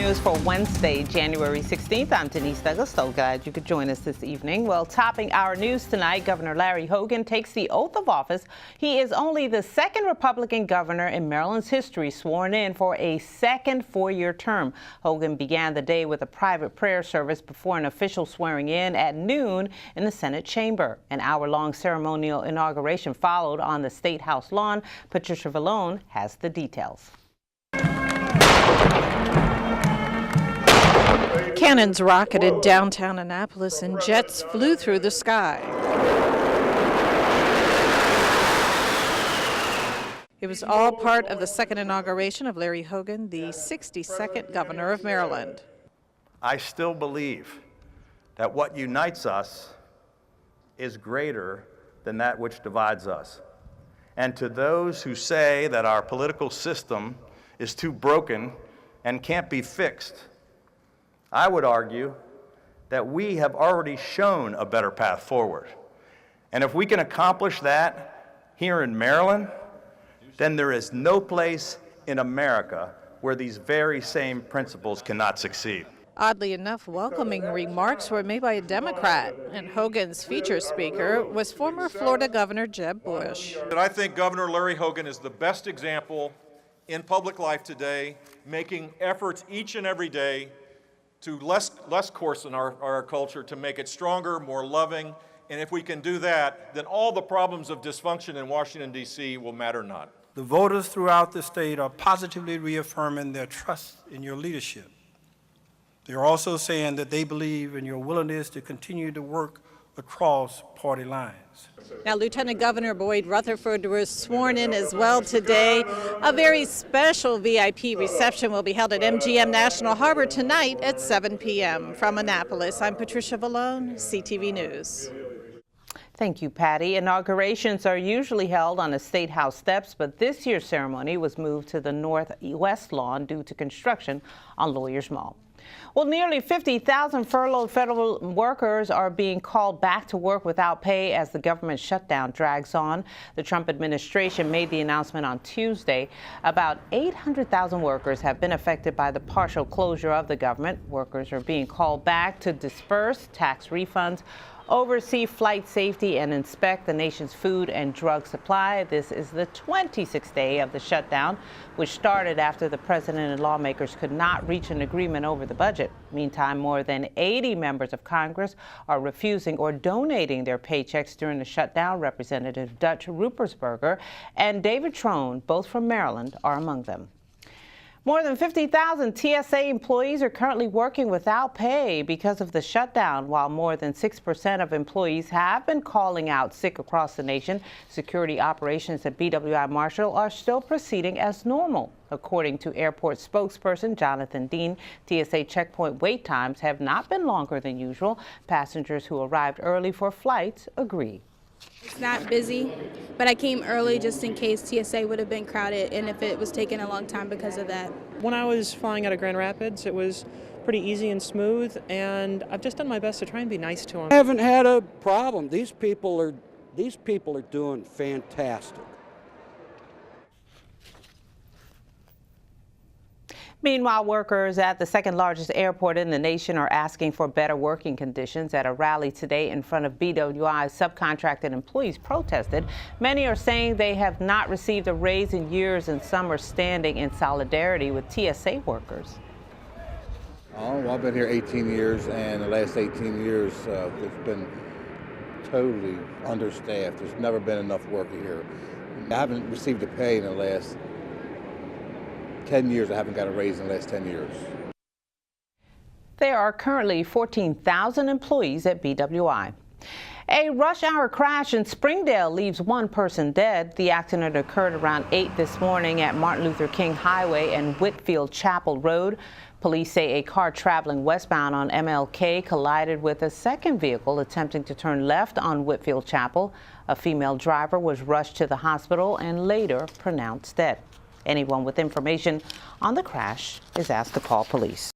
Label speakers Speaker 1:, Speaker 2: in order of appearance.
Speaker 1: News for Wednesday, January 16th. I'm Denise Douglas. So glad you could join us this evening. Well, topping our news tonight, Governor Larry Hogan takes the oath of office. He is only the second Republican governor in Maryland's history sworn in for a second four-year term. Hogan began the day with a private prayer service before an official swearing in at noon in the Senate chamber. An hour-long ceremonial inauguration followed on the State House lawn. Patricia Vallone has the details.
Speaker 2: Cannons rocketed downtown Annapolis and jets flew through the sky. It was all part of the second inauguration of Larry Hogan, the 62nd governor of Maryland.
Speaker 3: I still believe that what unites us is greater than that which divides us. And to those who say that our political system is too broken and can't be fixed, I would argue that we have already shown a better path forward. And if we can accomplish that here in Maryland, then there is no place in America where these very same principles cannot succeed.
Speaker 2: Oddly enough, welcoming remarks were made by a Democrat, and Hogan's featured speaker was former Florida Governor Jeb Bush.
Speaker 4: I think Governor Larry Hogan is the best example in public life today, making efforts each and every day to less coarsen our culture, to make it stronger, more loving. And if we can do that, then all the problems of dysfunction in Washington, D.C. will matter not.
Speaker 5: The voters throughout the state are positively reaffirming their trust in your leadership. They're also saying that they believe in your willingness to continue to work across party lines.
Speaker 2: Now, Lieutenant Governor Boyd Rutherford was sworn in as well today. A very special VIP reception will be held at MGM National Harbor tonight at 7 p.m. From Annapolis, I'm Patricia Vallone, CTV News.
Speaker 1: Thank you, Patty. Inaugurations are usually held on the State House steps, but this year's ceremony was moved to the northwest lawn due to construction on Lawyers Mall. Well, nearly 50,000 furloughed federal workers are being called back to work without pay as the government shutdown drags on. The Trump administration made the announcement on Tuesday. About 800,000 workers have been affected by the partial closure of the government. Workers are being called back to disperse tax refunds, oversee flight safety, and inspect the nation's food and drug supply. This is the 26th day of the shutdown, which started after the president and lawmakers could not reach an agreement over the budget. Meantime, more than 80 members of Congress are refusing or donating their paychecks during the shutdown. Representative Dutch Ruppersberger and David Trone, both from Maryland, are among them. More than 50,000 TSA employees are currently working without pay because of the shutdown. While more than 6% of employees have been calling out sick across the nation, security operations at BWI Marshall are still proceeding as normal. According to airport spokesperson Jonathan Dean, TSA checkpoint wait times have not been longer than usual. Passengers who arrived early for flights agree.
Speaker 6: It's not busy, but I came early just in case TSA would have been crowded and if it was taking a long time because of that.
Speaker 7: When I was flying out of Grand Rapids, it was pretty easy and smooth, and I've just done my best to try and be nice to them.
Speaker 8: I haven't had a problem. These people are doing fantastic.
Speaker 1: Meanwhile, workers at the second largest airport in the nation are asking for better working conditions. At a rally today in front of BWI, subcontracted employees protested. Many are saying they have not received a raise in years, and some are standing in solidarity with TSA workers.
Speaker 9: Oh, well, I've been here 18 years, and the last 18 years it's been totally understaffed. There's never been enough work here. I haven't received a pay in the last 10 years. I haven't got a raise in the last 10 years.
Speaker 1: There are currently 14,000 employees at BWI. A rush hour crash in Springdale leaves one person dead. The accident occurred around 8 this morning at Martin Luther King Highway and Whitfield Chapel Road. Police say a car traveling westbound on MLK collided with a second vehicle attempting to turn left on Whitfield Chapel. A female driver was rushed to the hospital and later pronounced dead. Anyone with information on the crash is asked to call police.